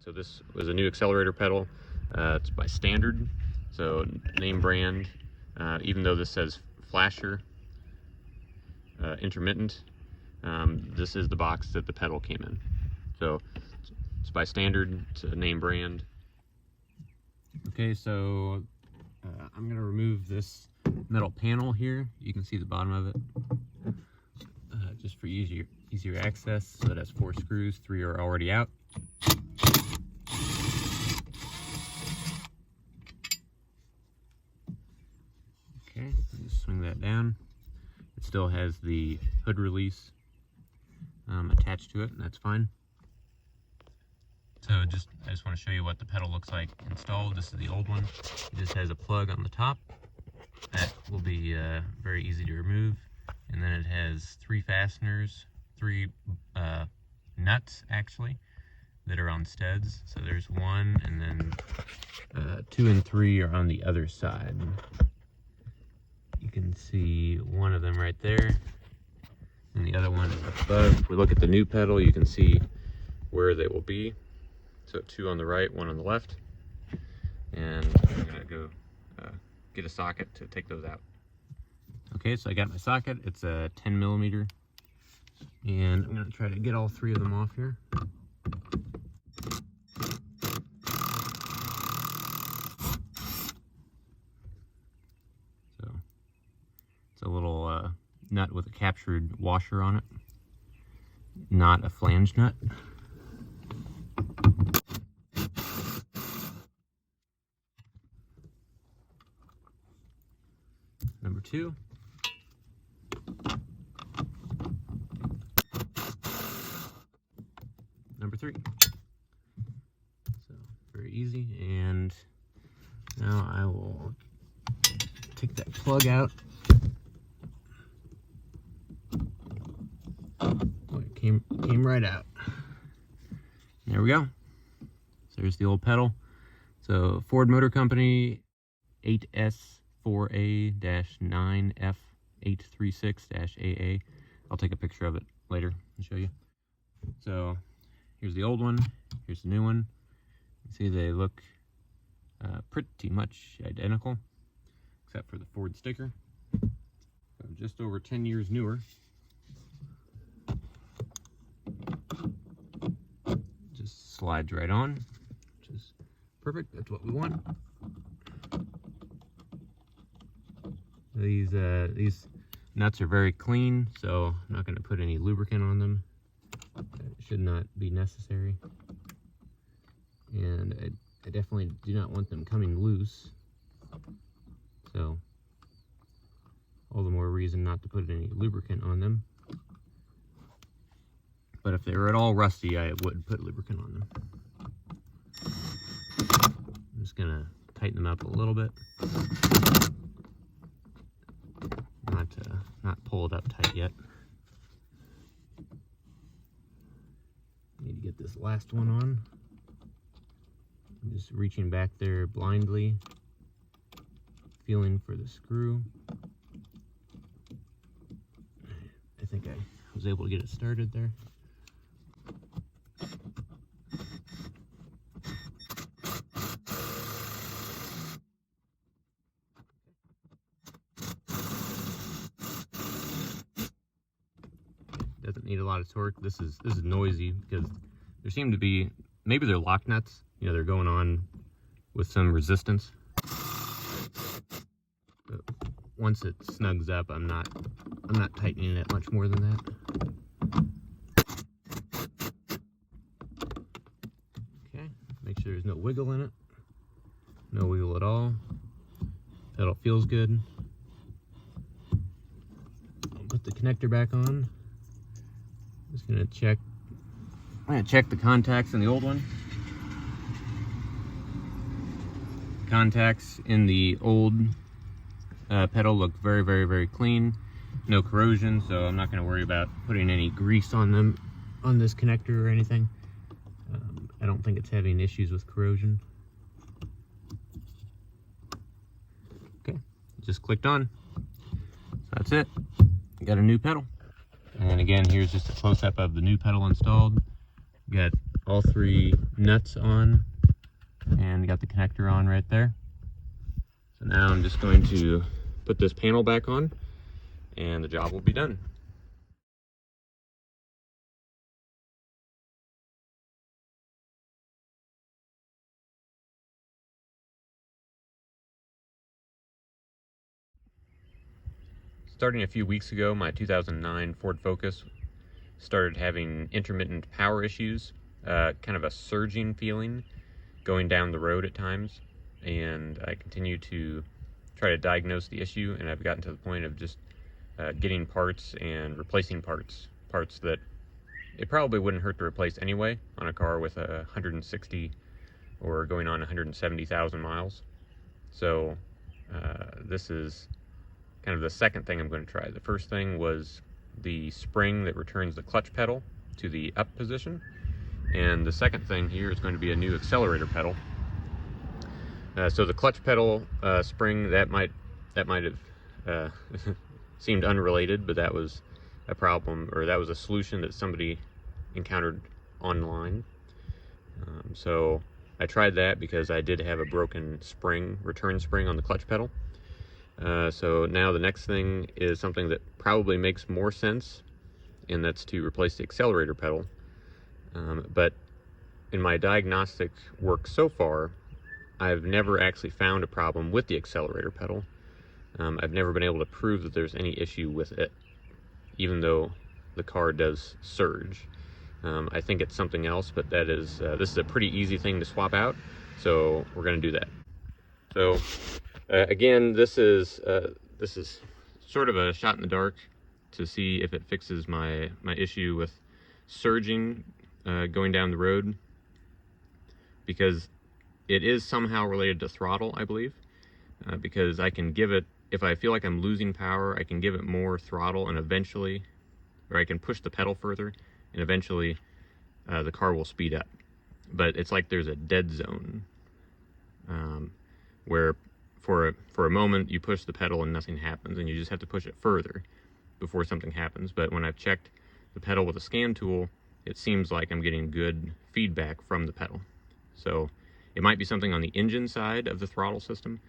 So this was a new Accelerator pedal. It's by Standard, so name brand. Even though this says Flasher intermittent, this is the box that the pedal came in. So it's by Standard, it's a name brand. Okay, so I'm gonna remove this metal panel here. You can see the bottom of it, just for easier access. So it has 4 screws, 3 are already out. Okay, just swing that down. It still has the hood release attached to it, and that's fine. So I just want to show you what the pedal looks like installed. This is the old one. It just has a plug on the top that will be very easy to remove, and then it has 3 fasteners, 3 nuts actually, that are on studs. So there's 1, and then 2 and 3 are on the other side. You can see one of them right there, and the other one is up above. If we look at the new pedal, you can see where they will be. So 2 on the right, 1 on the left. And I'm gonna go get a socket to take those out. Okay, so I got my socket. It's a 10 millimeter. And I'm gonna try to get all 3 of them off here. So it's a little nut with a captured washer on it, not a flange nut. Number 2. Number 3. So very easy. And now I will take that plug out. Oh, it came right out. There we go. So there's the old pedal. So Ford Motor Company 8S4A-9F836-AA. I'll take a picture of it later and show you. So here's the old one, here's the new one. You see they look pretty much identical, except for the Ford sticker. So just over 10 years newer. Just slides right on, which is perfect. That's what we want. These nuts are very clean, so I'm not going to put any lubricant on them. It should not be necessary. And I definitely do not want them coming loose. So all the more reason not to put any lubricant on them. But if they were at all rusty, I would put lubricant on them. I'm just going to tighten them up a little bit. Not pull it up tight yet. Need to get this last one on. I'm just reaching back there blindly, feeling for the screw. I think I was able to get it started there. Doesn't need a lot of torque. This is noisy because there seem to be, maybe they're lock nuts. You know, they're going on with some resistance. But once it snugs up, I'm not tightening it much more than that. Okay, make sure there's no wiggle in it. No wiggle at all. Pedal feels good. I'll put the connector back on. Just gonna check. I'm gonna check the contacts in the old one. Contacts in the old pedal look very, very, very clean. No corrosion, so I'm not gonna worry about putting any grease on them, on this connector or anything. I don't think it's having issues with corrosion. Okay, just clicked on. So that's it. Got a new pedal. And then again, here's just a close-up of the new pedal installed. Got all 3 nuts on and got the connector on right there. So now I'm just going to put this panel back on and the job will be done. Starting a few weeks ago, my 2009 Ford Focus started having intermittent power issues, kind of a surging feeling going down the road at times, and I continue to try to diagnose the issue, and I've gotten to the point of just getting parts and replacing parts that it probably wouldn't hurt to replace anyway on a car with 160 or going on 170,000 miles. So this is kind of the second thing I'm going to try. The first thing was the spring that returns the clutch pedal to the up position, and the second thing here is going to be a new accelerator pedal. So the clutch pedal spring, that might have seemed unrelated, but that was a problem, or that was a solution that somebody encountered online. So I tried that because I did have a broken spring, return spring on the clutch pedal. So now the next thing is something that probably makes more sense, and that's to replace the accelerator pedal. But in my diagnostic work so far, I've never actually found a problem with the accelerator pedal. I've never been able to prove that there's any issue with it, even though the car does surge. I think it's something else, but that is this is a pretty easy thing to swap out, so we're going to do that. So again, this is sort of a shot in the dark to see if it fixes my issue with surging going down the road, because it is somehow related to throttle, I believe, because I can give it, if I feel like I'm losing power, I can give it more throttle, and eventually, or I can push the pedal further, and eventually the car will speed up. But it's like there's a dead zone where for a moment you push the pedal and nothing happens, and you just have to push it further before something happens. But when I've checked the pedal with a scan tool, it seems like I'm getting good feedback from the pedal. So it might be something on the engine side of the throttle system,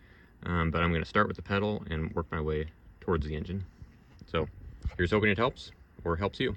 but I'm going to start with the pedal and work my way towards the engine. So here's hoping it helps, or helps you.